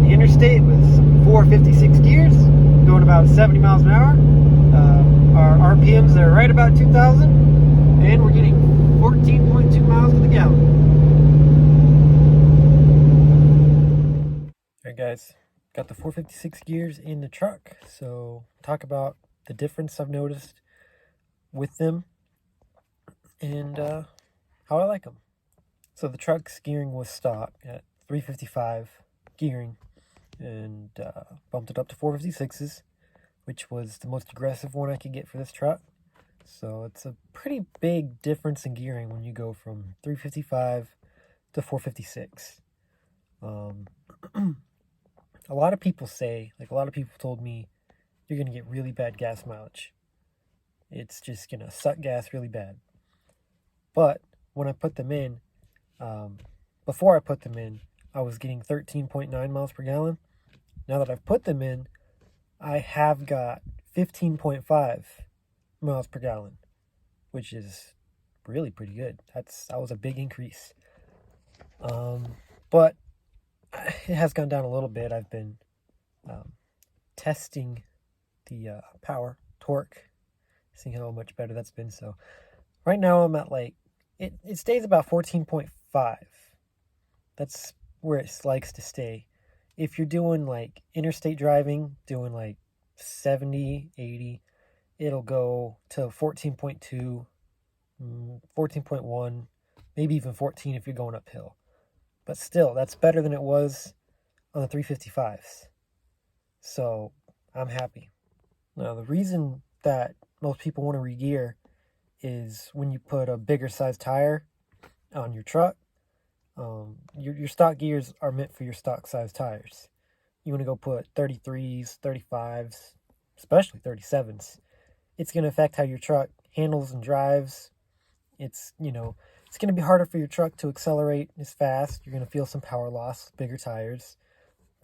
the interstate with 456 gears, going about 70 miles an hour. Our RPMs are right about 2,000, and we're getting 14.2 miles to the gallon. Alright guys, got the 456 gears in the truck, so talk about the difference I've noticed with them and how I like them. So the truck's gearing was stock at 355 gearing, and bumped it up to 456s, which was the most aggressive one I could get for this truck. So it's a pretty big difference in gearing when you go from 355 to 456. A lot of people told me you're going to get really bad gas mileage. It's just going to suck gas really bad. But when I put them in, before I put them in, I was getting 13.9 miles per gallon. Now that I've put them in, I have got 15.5 miles per gallon, which is really pretty good. That was a big increase. But it has gone down a little bit. I've been testing the power, torque, seeing how much better that's been. So right now I'm at it stays about 14.5. That's where it likes to stay. If you're doing interstate driving, doing 70, 80, it'll go to 14.2, 14.1, maybe even 14 if you're going uphill. But still, that's better than it was on the 355s. So I'm happy. Now, the reason that most people want to regear is when you put a bigger size tire on your truck. Your stock gears are meant for your stock size tires. You want to go put 33s, 35s, especially 37s. It's going to affect how your truck handles and drives. It's going to be harder for your truck to accelerate as fast. You're going to feel some power loss, bigger tires.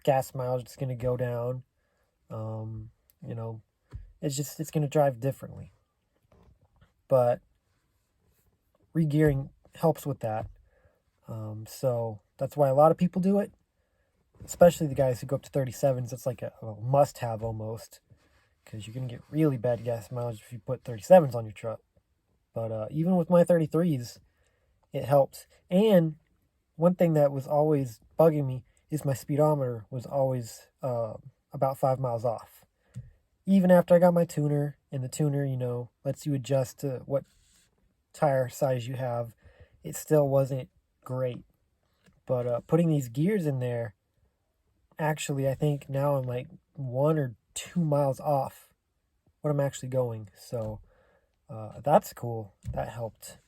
Gas mileage is going to go down. It's going to drive differently. But regearing helps with that. So that's why a lot of people do it, especially the guys who go up to 37s. It's like a must-have almost, because you're going to get really bad gas mileage if you put 37s on your truck. But even with my 33s, it helps. And one thing that was always bugging me is my speedometer was always about 5 miles off. Even after I got my tuner, and the tuner, lets you adjust to what tire size you have, it still wasn't great. But putting these gears in there, actually, I think now I'm 1 or 2 miles off what I'm actually going. So that's cool. That helped.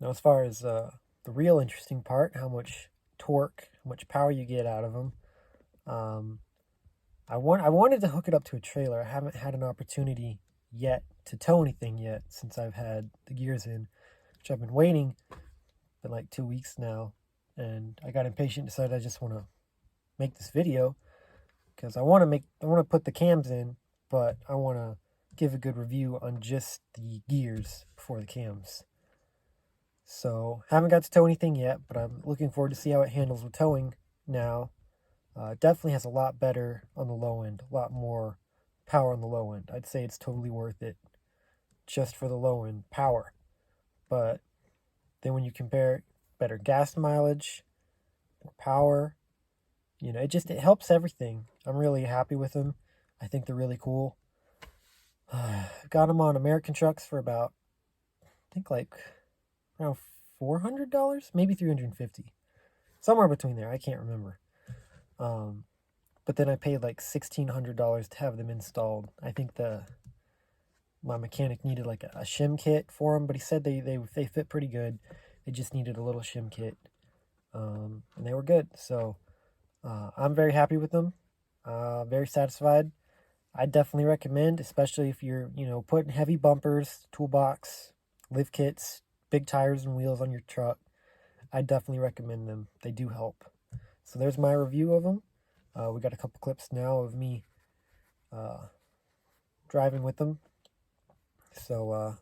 Now, as far as the real interesting part, how much torque, how much power you get out of them, I wanted to hook it up to a trailer. I haven't had an opportunity yet to tow anything yet since I've had the gears in, which I've been waiting. Been 2 weeks now, and I got impatient, decided I just want to make this video because I want to put the cams in, but I want to give a good review on just the gears before the cams. So haven't got to tow anything yet, but I'm looking forward to see how it handles with towing now. It definitely has a lot better on the low end, a lot more power on the low end. I'd say it's totally worth it just for the low end power. But then when you compare better gas mileage, more power, it helps everything. I'm really happy with them. I think they're really cool. Got them on American Trucks for about, I think around $400, maybe $350. Somewhere between there, I can't remember. But then I paid $1,600 to have them installed. I think my mechanic needed a shim kit for them, but he said they fit pretty good. They just needed a little shim kit, and they were good. So I'm very happy with them. Very satisfied. I definitely recommend, especially if you're putting heavy bumpers, toolbox, lift kits, big tires and wheels on your truck. I definitely recommend them. They do help. So there's my review of them. We got a couple clips now of me driving with them. So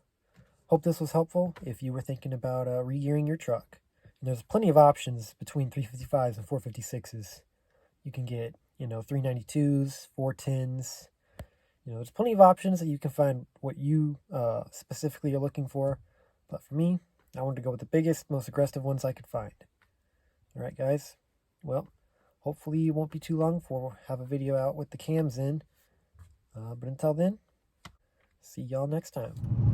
hope this was helpful if you were thinking about regearing your truck. And there's plenty of options between 355s and 456s. You can get, 392s, 410s. There's plenty of options that you can find what you specifically are looking for. But for me, I wanted to go with the biggest, most aggressive ones I could find. All right, guys. Well, hopefully it won't be too long before we'll have a video out with the cams in. But until then, see y'all next time.